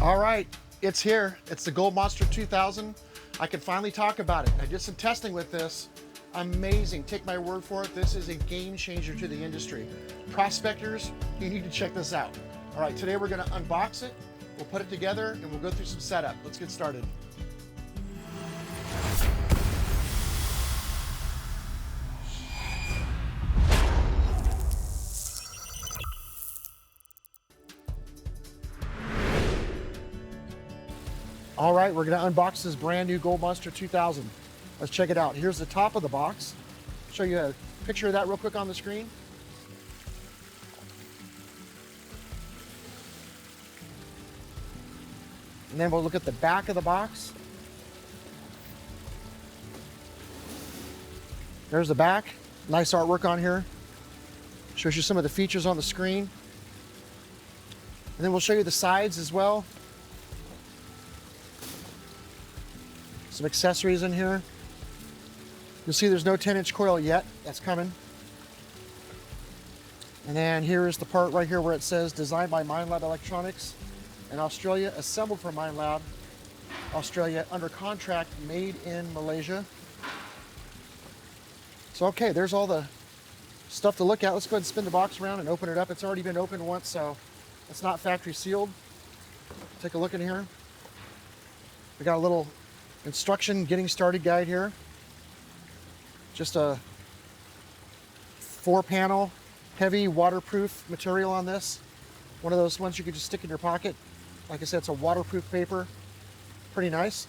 All right, it's here. It's the Gold Monster 2000. I can finally talk about it. I did some testing with this. Amazing. Take my word for it. This is a game changer to the industry. Prospectors, you need to check this out. All right, today we're going to unbox it. We'll put it together and we'll go through some setup. Let's get started. All right, we're gonna unbox this brand new Gold Monster 2000. Let's check it out. Here's the top of the box. Show you a picture of that real quick on the screen. And then we'll look at the back of the box. There's the back. Nice artwork on here. Shows you some of the features on the screen. And then we'll show you the sides as well. Some accessories in here. You'll see there's no 10-inch coil yet. That's coming. And then here is the part right here where it says designed by Minelab Electronics in Australia, assembled for Minelab Australia, under contract, made in Malaysia. So okay, there's all the stuff to look at. Let's go ahead and spin the box around and open it up. It's already been opened once, so it's not factory sealed. Take a look in here. We got a little instruction getting started guide here. Just a 4-panel heavy waterproof material on this. One of those ones you could just stick in your pocket. Like I said, it's a waterproof paper. Pretty nice.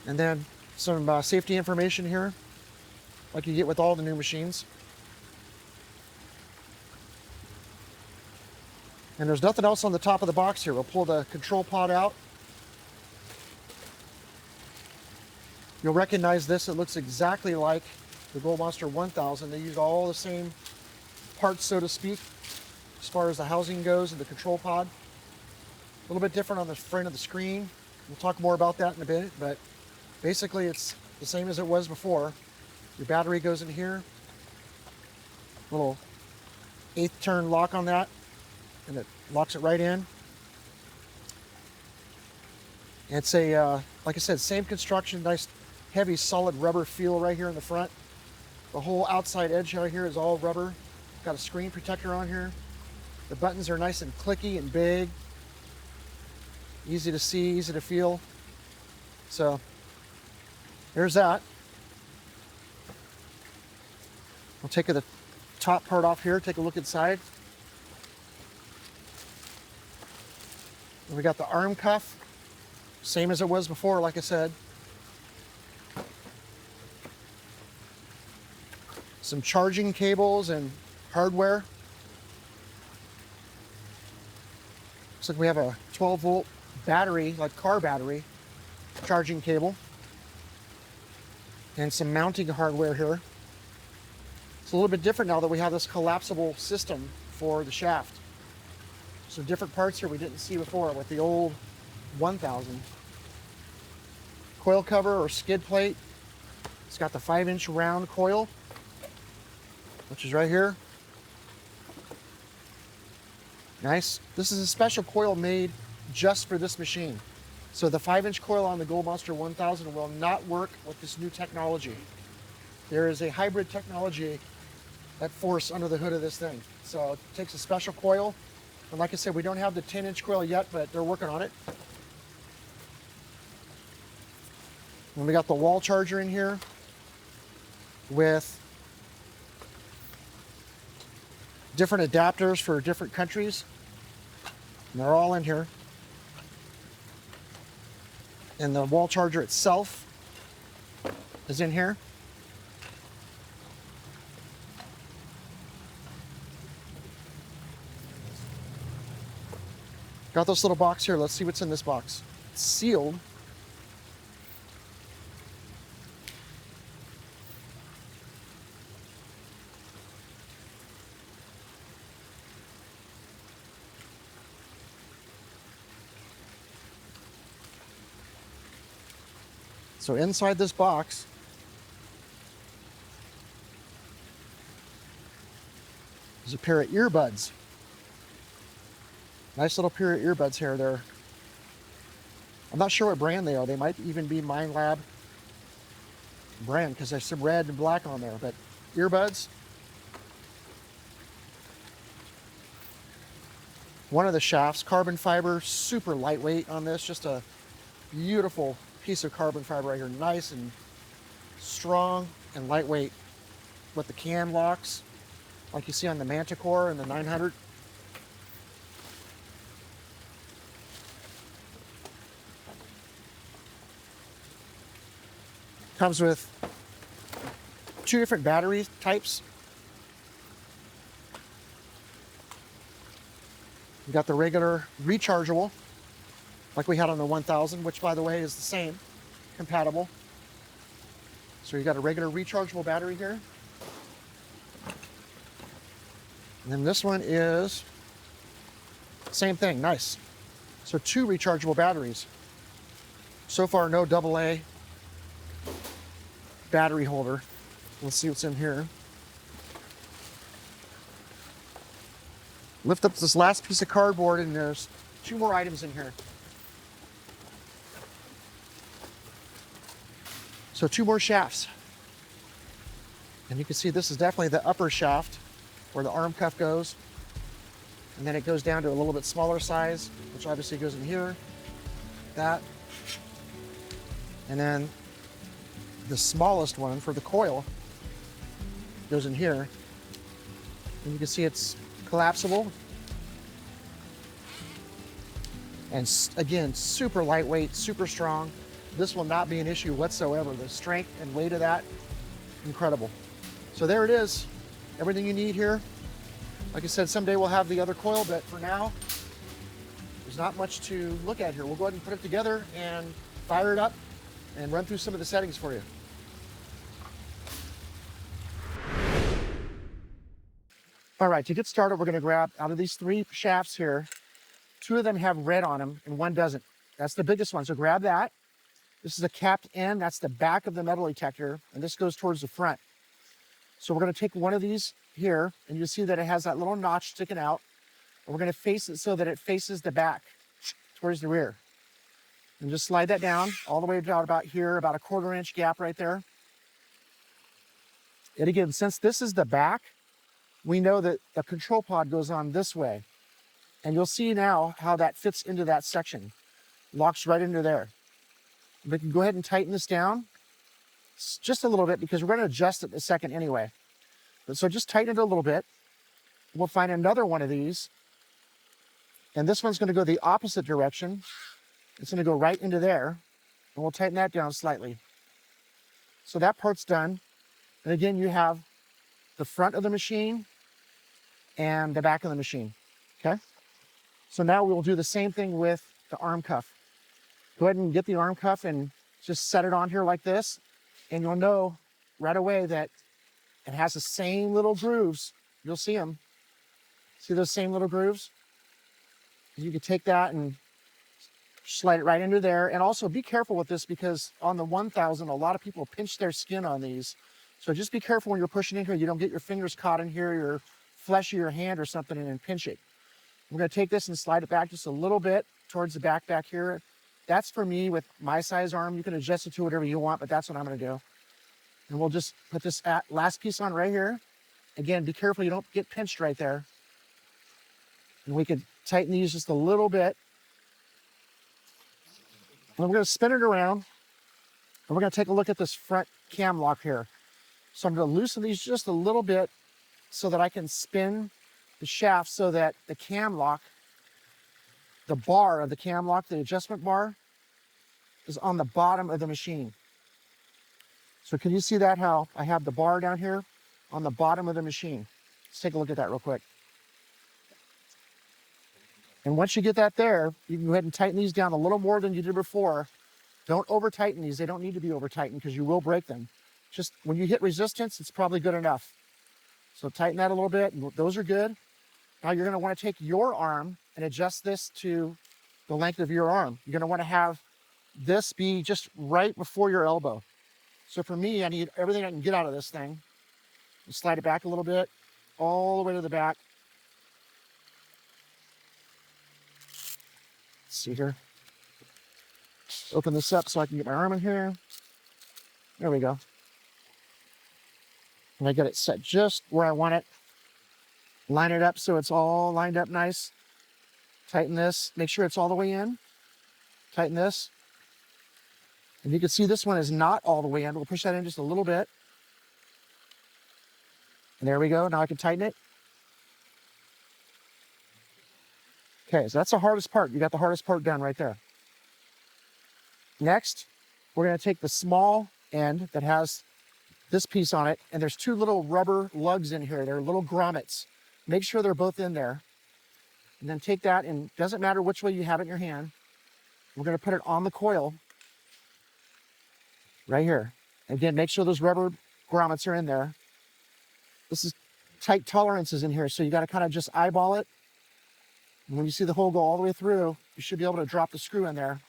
And then some safety information here, like you get with all the new machines. And there's nothing else on the top of the box here. We'll pull the control pod out. You'll recognize this. It looks exactly like the Gold Monster 1000. They used all the same parts, so to speak, as far as the housing goes and the control pod. A little bit different on the front of the screen. We'll talk more about that in a bit, but basically it's the same as it was before. Your battery goes in here. Little 8th turn lock on that, and it locks it right in. It's a, like I said, same construction, nice heavy solid rubber feel right here in the front. The whole outside edge right here is all rubber. Got a screen protector on here. The buttons are nice and clicky and big. Easy to see, easy to feel. So there's that. I'll take the top part off here, take a look inside. And we got the arm cuff, same as it was before, like I said. Some charging cables and hardware. Looks like we have a 12-volt battery, like car battery, charging cable. And some mounting hardware here. It's a little bit different now that we have this collapsible system for the shaft. Some different parts here we didn't see before with the old 1000. Coil cover or skid plate. It's got the 5-inch round coil, which is right here. Nice. This is a special coil made just for this machine. So the 5-inch coil on the Gold Monster 1000 will not work with this new technology. There is a hybrid technology at force under the hood of this thing. So it takes a special coil. And like I said, we don't have the 10-inch coil yet, but they're working on it. And we got the wall charger in here with different adapters for different countries. And they're all in here. And the wall charger itself is in here. Got this little box here. Let's see what's in this box. It's sealed. So inside this box is a pair of earbuds. Nice little pair of earbuds here. I'm not sure what brand they are. They might even be Minelab brand because there's some red and black on there. But earbuds. One of the shafts, carbon fiber, super lightweight on this. Just a beautiful piece of carbon fiber right here. Nice and strong and lightweight with the cam locks like you see on the Manticore and the 900. Comes with 2 different battery types. You got the regular rechargeable like we had on the 1000, which by the way is the same, compatible. So you got a regular rechargeable battery here. And then this one is same thing, nice. So 2 rechargeable batteries. So far, no AA battery holder. Let's see what's in here. Lift up this last piece of cardboard and there's 2 more items in here. So 2 more shafts. And you can see this is definitely the upper shaft where the arm cuff goes. And then it goes down to a little bit smaller size, which obviously goes in here, that. And then the smallest one for the coil goes in here. And you can see it's collapsible. And again, super lightweight, super strong. This will not be an issue whatsoever. The strength and weight of that, incredible. So there it is, everything you need here. Like I said, someday we'll have the other coil, but for now, there's not much to look at here. We'll go ahead and put it together and fire it up and run through some of the settings for you. All right, to get started, we're gonna grab out of these 3 shafts here, 2 of them have red on them and 1 doesn't. That's the biggest one, so grab that. This is a capped end, that's the back of the metal detector, and this goes towards the front. So we're gonna take one of these here, and you'll see that it has that little notch sticking out, and we're gonna face it so that it faces the back, towards the rear. And just slide that down all the way down about here, about a 1/4 inch gap right there. And again, since this is the back, we know that the control pod goes on this way. And you'll see now how that fits into that section. Locks right into there. We can go ahead and tighten this down just a little bit because we're going to adjust it in a second anyway. But so just tighten it a little bit. We'll find another one of these. And this one's going to go the opposite direction. It's going to go right into there. And we'll tighten that down slightly. So that part's done. And again, you have the front of the machine and the back of the machine. Okay? So now we'll do the same thing with the arm cuff. Go ahead and get the arm cuff and just set it on here like this. And you'll know right away that it has the same little grooves. You'll see them. See those same little grooves? You can take that and slide it right into there. And also be careful with this because on the 1000, a lot of people pinch their skin on these. So just be careful when you're pushing in here. You don't get your fingers caught in here, your flesh of your hand or something and then pinch it. We're gonna take this and slide it back just a little bit towards the back here. That's for me with my size arm. You can adjust it to whatever you want, but that's what I'm gonna do. And we'll just put this last piece on right here. Again, be careful you don't get pinched right there. And we can tighten these just a little bit. And we're gonna spin it around. And we're gonna take a look at this front cam lock here. So I'm gonna loosen these just a little bit so that I can spin the shaft so that the cam lock, the bar of the cam lock, the adjustment bar, is on the bottom of the machine. So can you see that, how I have the bar down here on the bottom of the machine? Let's take a look at that real quick. And once you get that there, you can go ahead and tighten these down a little more than you did before. Don't over tighten these. They don't need to be over tightened because you will break them. Just when you hit resistance, it's probably good enough. So tighten that a little bit. Those are good. Now you're gonna want to take your arm and adjust this to the length of your arm. You're gonna want to have this be just right before your elbow. So for me, I need everything I can get out of this thing. Slide it back a little bit, all the way to the back. see here. Open this up so I can get my arm in here. There we go. And I got it set just where I want it. Line it up so it's all lined up nice. Tighten this. Make sure it's all the way in. Tighten this. And you can see this one is not all the way in. We'll push that in just a little bit. And there we go. Now I can tighten it. Okay, so that's the hardest part. You got the hardest part done right there. Next, we're going to take the small end that has this piece on it, and there's two little rubber lugs in here. They're little grommets. Make sure they're both in there. And then take that, and doesn't matter which way you have it in your hand. We're going to put it on the coil right here. Again, make sure those rubber grommets are in there. This is tight tolerances in here, so you got to kind of just eyeball it. And when you see the hole go all the way through, you should be able to drop the screw in there.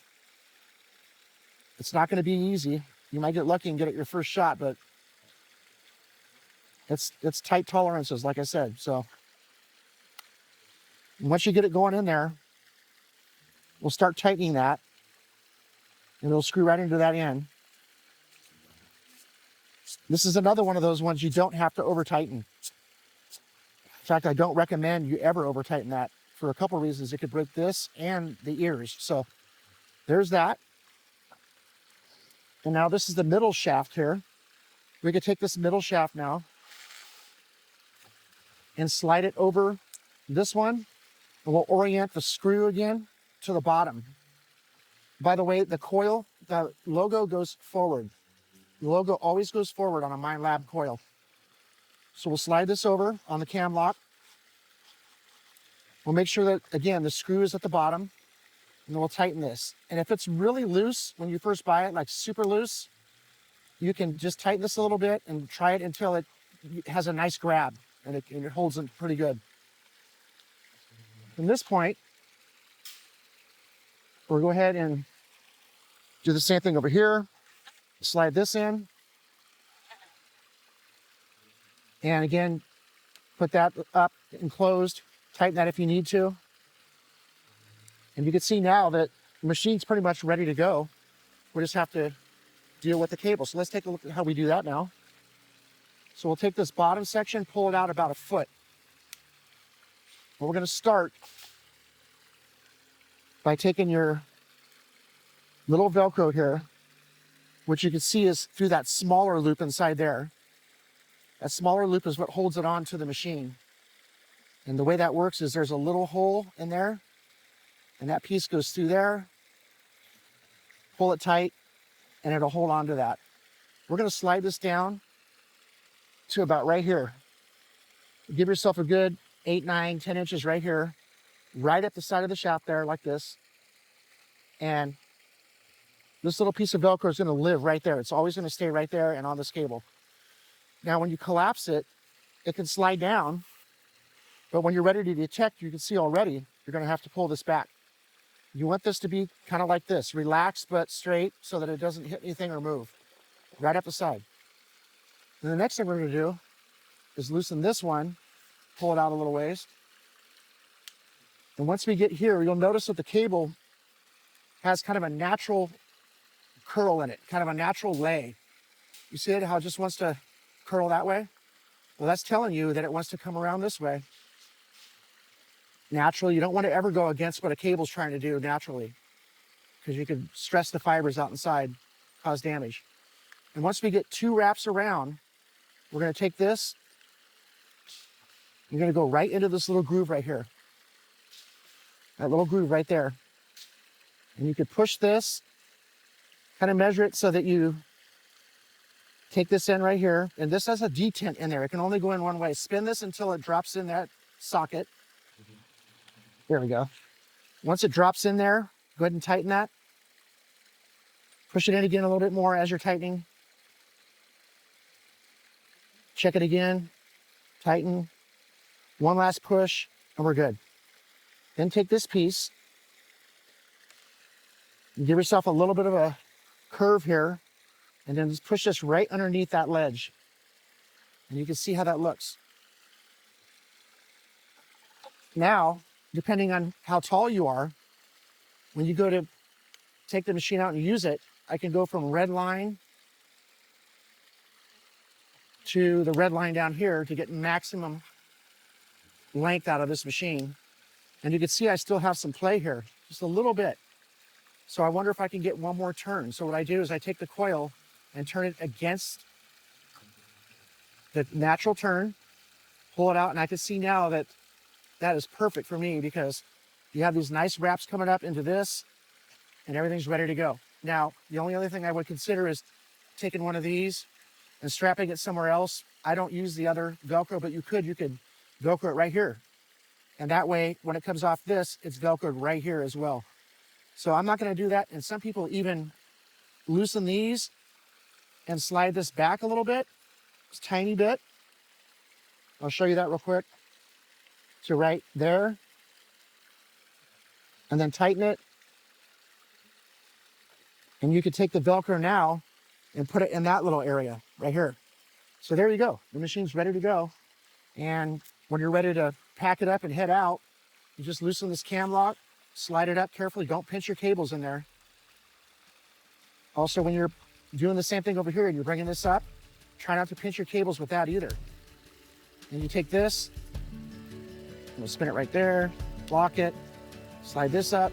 It's not going to be easy. You might get lucky and get it your first shot, but it's tight tolerances, like I said. So once you get it going in there, we'll start tightening that, and it'll screw right into that end. This is another one of those ones you don't have to over tighten. In fact, I don't recommend you ever over tighten that for a couple reasons. It could break this and the ears. So there's that. And now this is the middle shaft here. We could take this middle shaft now and slide it over this one. And we'll orient the screw again to the bottom. By the way, the coil, the logo goes forward. The logo always goes forward on a Minelab coil. So we'll slide this over on the cam lock. We'll make sure that, again, the screw is at the bottom, and then we'll tighten this. And if it's really loose when you first buy it, like super loose, you can just tighten this a little bit and try it until it has a nice grab, and it holds it pretty good. From this point, we'll go ahead and do the same thing over here. Slide this in. And again, put that up and closed. Tighten that if you need to. And you can see now that the machine's pretty much ready to go. We just have to deal with the cable. So let's take a look at how we do that now. So we'll take this bottom section, pull it out about 1 foot. Well, we're going to start by taking your little Velcro here, which you can see is through that smaller loop inside there. That smaller loop is what holds it on to the machine. And the way that works is there's a little hole in there, and that piece goes through there. Pull it tight, and it'll hold on to that. We're going to slide this down to about right here. Give yourself a good 8, 9, 10 inches right here, right at the side of the shaft there, like this. And this little piece of Velcro is going to live right there. It's always going to stay right there and on this cable. Now, when you collapse it, it can slide down. But when you're ready to detect, you can see already, you're going to have to pull this back. You want this to be kind of like this, relaxed but straight so that it doesn't hit anything or move. Right up the side. And the next thing we're going to do is loosen this one, pull it out a little ways. And once we get here, you'll notice that the cable has kind of a natural curl in it, kind of a natural lay. You see it, how it just wants to curl that way? Well, that's telling you that it wants to come around this way. Naturally, you don't want to ever go against what a cable's trying to do naturally, because you could stress the fibers out inside, cause damage. And once we get 2 wraps around, we're going to take this, you're going to go right into this little groove right here. That little groove right there. And you could push this, kind of measure it so that you take this in right here. And this has a detent in there. It can only go in one way. Spin this until it drops in that socket. There we go. Once it drops in there, go ahead and tighten that. Push it in again a little bit more as you're tightening. Check it again. Tighten. One last push, and we're good. Then take this piece and give yourself a little bit of a curve here, and then just push this right underneath that ledge. And you can see how that looks. Now, depending on how tall you are, when you go to take the machine out and use it, I can go from red line to the red line down here to get maximum length out of this machine. And you can see I still have some play here, just a little bit. So I wonder if I can get one more turn. So what I do is I take the coil and turn it against the natural turn, pull it out, and I can see now that that is perfect for me because you have these nice wraps coming up into this and everything's ready to go. Now, the only other thing I would consider is taking one of these and strapping it somewhere else. I don't use the other Velcro, but you could Velcro it right here. And that way, when it comes off this, it's Velcroed right here as well. So I'm not gonna do that. And some people even loosen these and slide this back a little bit, just a tiny bit. I'll show you that real quick. So right there, and then tighten it. And you could take the Velcro now and put it in that little area right here. So there you go. The machine's ready to go. And when you're ready to pack it up and head out, you just loosen this cam lock, slide it up carefully. Don't pinch your cables in there. Also, when you're doing the same thing over here and you're bringing this up, try not to pinch your cables with that either. And you take this, and we'll spin it right there, lock it, slide this up,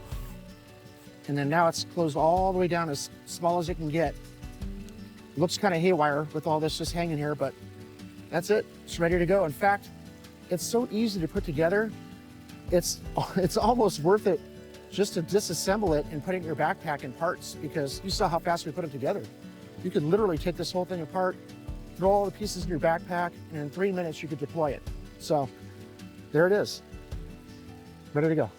and then now it's closed all the way down as small as it can get. It looks kind of haywire with all this just hanging here, but that's it. It's ready to go. In fact, it's so easy to put together. It's almost worth it just to disassemble it and put it in your backpack in parts, because you saw how fast we put it together. You could literally take this whole thing apart, throw all the pieces in your backpack, and in 3 minutes you could deploy it. So there it is, ready to go.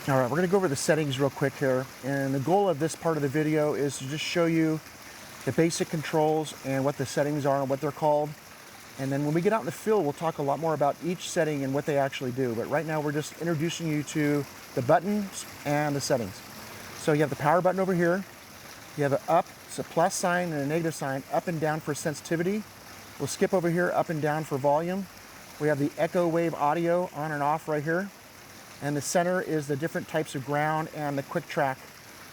All right, we're gonna go over the settings real quick here. And the goal of this part of the video is to just show you the basic controls and what the settings are and what they're called. And then when we get out in the field, we'll talk a lot more about each setting and what they actually do. But right now we're just introducing you to the buttons and the settings. So you have the power button over here. You have an up, it's a plus sign and a negative sign, up and down for sensitivity. We'll skip over here, up and down for volume. We have the echo wave audio on and off right here. And the center is the different types of ground and the quick track.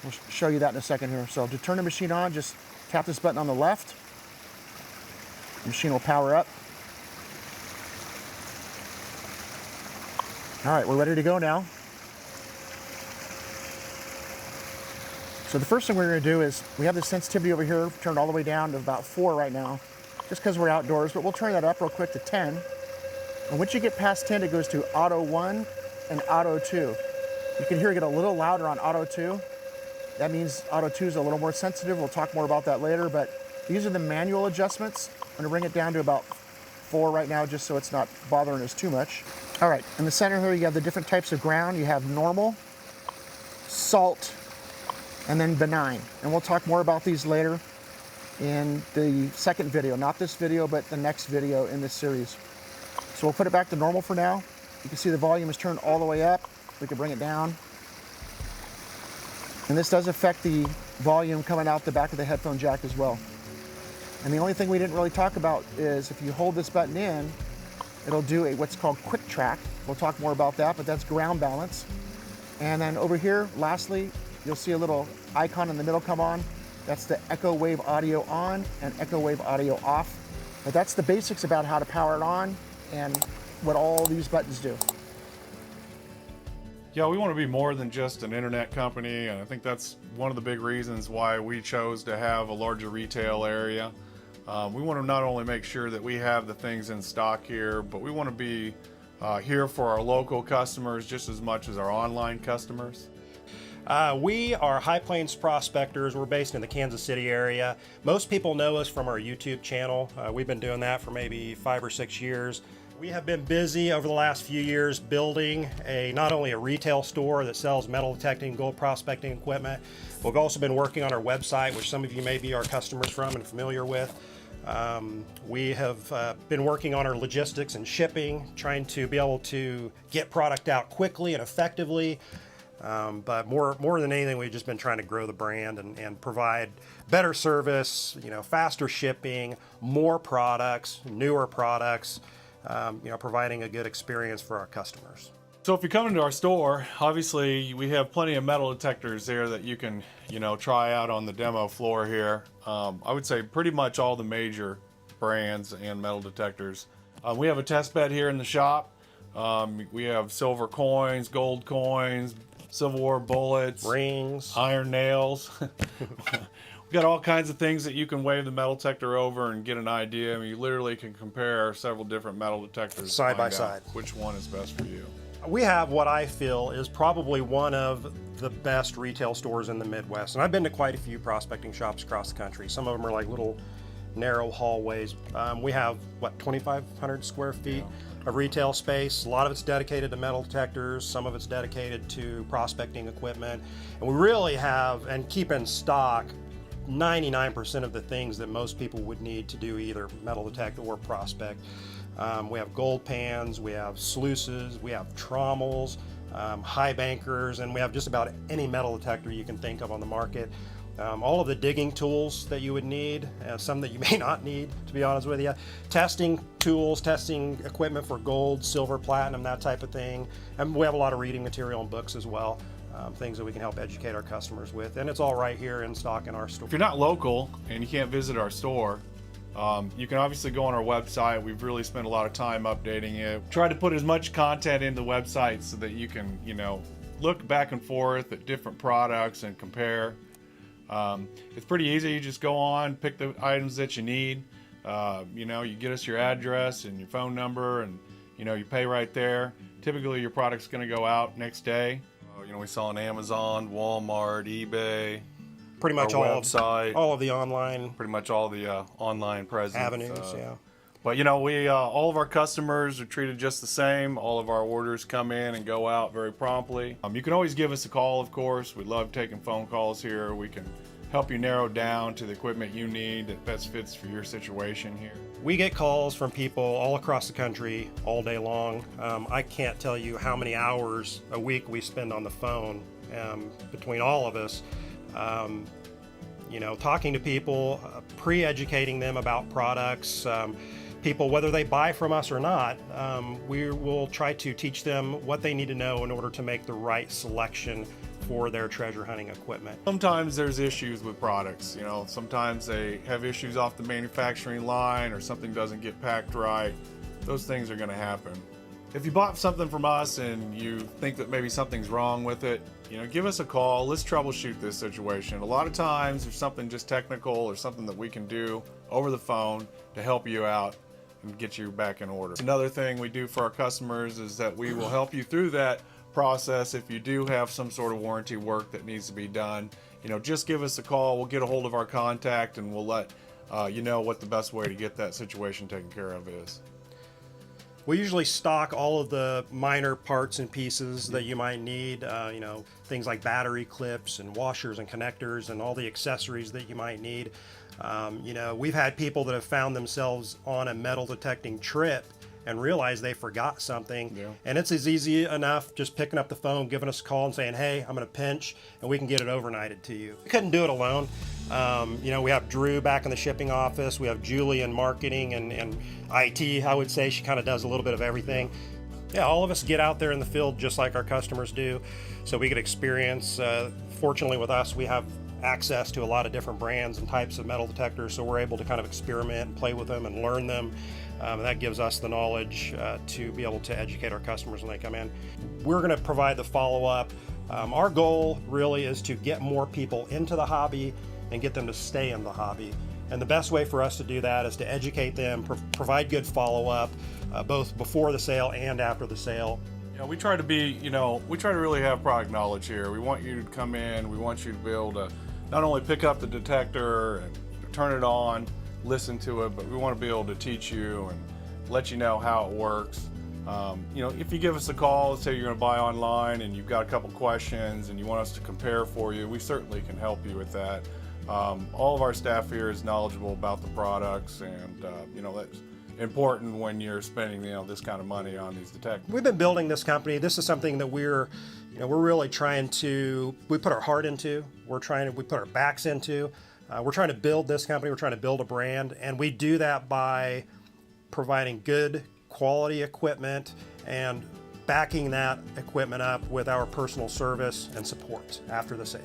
We'll show you that in a second here. So to turn the machine on, just tap this button on the left. The machine will power up. All right, we're ready to go now. So the first thing we're gonna do is, we have the sensitivity over here turned all the way down to about 4 right now, just because we're outdoors, but we'll turn that up real quick to 10. And once you get past 10, it goes to auto 1 and auto 2. You can hear it get a little louder on auto 2. That means auto 2 is a little more sensitive. We'll talk more about that later, but these are the manual adjustments. I'm gonna bring it down to about 4 right now, just so it's not bothering us too much. All right, in the center here, you have the different types of ground. You have normal, salt, and then benign. And we'll talk more about these later in the second video, not this video, but the next video in this series. So we'll put it back to normal for now. You can see the volume is turned all the way up. We can bring it down. And this does affect the volume coming out the back of the headphone jack as well. And the only thing we didn't really talk about is if you hold this button in, it'll do what's called quick track. We'll talk more about that, but that's ground balance. And then over here, lastly, you'll see a little icon in the middle come on. That's the echo wave audio on and echo wave audio off. But that's the basics about how to power it on and what all these buttons do. Yeah, we want to be more than just an internet company, and I think that's one of the big reasons why we chose to have a larger retail area. We want to not only make sure that we have the things in stock here, but we want to be here for our local customers just as much as our online customers. We are High Plains prospectors. We're based in the Kansas City area. Most people know us from our YouTube channel. We've been doing that for maybe 5 or 6 years. We have been busy over the last few years building not only a retail store that sells metal detecting, gold prospecting equipment. We've also been working on our website, which some of you may be our customers from and familiar with. We have been working on our logistics and shipping, trying to be able to get product out quickly and effectively. But more than anything, we've just been trying to grow the brand and provide better service, faster shipping, more products, newer products, providing a good experience for our customers. So if you come into our store, obviously we have plenty of metal detectors there that you can, try out on the demo floor here. I would say pretty much all the major brands and metal detectors. We have a test bed here in the shop. We have silver coins, gold coins, Civil War bullets, rings, iron nails. We've got all kinds of things that you can wave the metal detector over and get an idea. I mean, you literally can compare several different metal detectors side by side. Which one is best for you? We have what I feel is probably one of the best retail stores in the Midwest. And I've been to quite a few prospecting shops across the country. Some of them are like little narrow hallways. We have, 2,500 square feet of retail space. A lot of it's dedicated to metal detectors. Some of it's dedicated to prospecting equipment. And we really have, and keep in stock, 99% of the things that most people would need to do either metal detect or prospect. We have gold pans, we have sluices, we have trommels, high bankers, and we have just about any metal detector you can think of on the market. All of the digging tools that you would need, some that you may not need, to be honest with you. Testing tools, testing equipment for gold, silver, platinum, that type of thing. And we have a lot of reading material and books as well, things that we can help educate our customers with. And it's all right here in stock in our store. If you're not local and you can't visit our store, you can obviously go on our website. We've really spent a lot of time updating it. Try to put as much content in the website so that you can, look back and forth at different products and compare. It's pretty easy. You just go on, pick the items that you need. You get us your address and your phone number, and you pay right there. Typically, your product's going to go out next day. We sell on Amazon, Walmart, eBay. Pretty much our all website, all of the online, pretty much all the online presence avenues. Yeah. But we all of our customers are treated just the same. All of our orders come in and go out very promptly. You can always give us a call, of course. We love taking phone calls here. We can help you narrow down to the equipment you need that best fits for your situation here. We get calls from people all across the country all day long. I can't tell you how many hours a week we spend on the phone between all of us. Talking to people, pre-educating them about products. People, whether they buy from us or not, we will try to teach them what they need to know in order to make the right selection for their treasure hunting equipment. Sometimes there's issues with products. Sometimes they have issues off the manufacturing line, or something doesn't get packed right. Those things are going to happen. If you bought something from us and you think that maybe something's wrong with it, give us a call. Let's troubleshoot this situation. A lot of times there's something just technical or something that we can do over the phone to help you out and get you back in order. Another thing we do for our customers is that we will help you through that process if you do have some sort of warranty work that needs to be done. Just give us a call. We'll get a hold of our contact and we'll let you know what the best way to get that situation taken care of is. We usually stock all of the minor parts and pieces that you might need, things like battery clips and washers and connectors and all the accessories that you might need. We've had people that have found themselves on a metal detecting trip and realize they forgot something. Yeah. And it's as easy enough just picking up the phone, giving us a call and saying, hey, I'm going to pinch, and we can get it overnighted to you. We couldn't do it alone. We have Drew back in the shipping office. We have Julie in marketing and IT. I would say she kind of does a little bit of everything. Yeah, all of us get out there in the field just like our customers do, so we get experience. Fortunately with us, we have access to a lot of different brands and types of metal detectors, so we're able to kind of experiment and play with them and learn them. And that gives us the knowledge to be able to educate our customers when they come in. We're going to provide the follow-up. Our goal really is to get more people into the hobby and get them to stay in the hobby. And the best way for us to do that is to educate them, provide good follow-up, both before the sale and after the sale. We try to be, we try to really have product knowledge here. We want you to come in, we want you to be able to not only pick up the detector and turn it on, listen to it, but we want to be able to teach you and let you know how it works. If you give us a call, say you're going to buy online and you've got a couple questions and you want us to compare for you, we certainly can help you with that. All of our staff here is knowledgeable about the products, and that's important when you're spending this kind of money on these detectors. We've been building this company. This is something that we're You know, we're really trying to, we put our heart into, we put our backs into. We're trying to build this company, we're trying to build a brand, and we do that by providing good quality equipment and backing that equipment up with our personal service and support after the sale.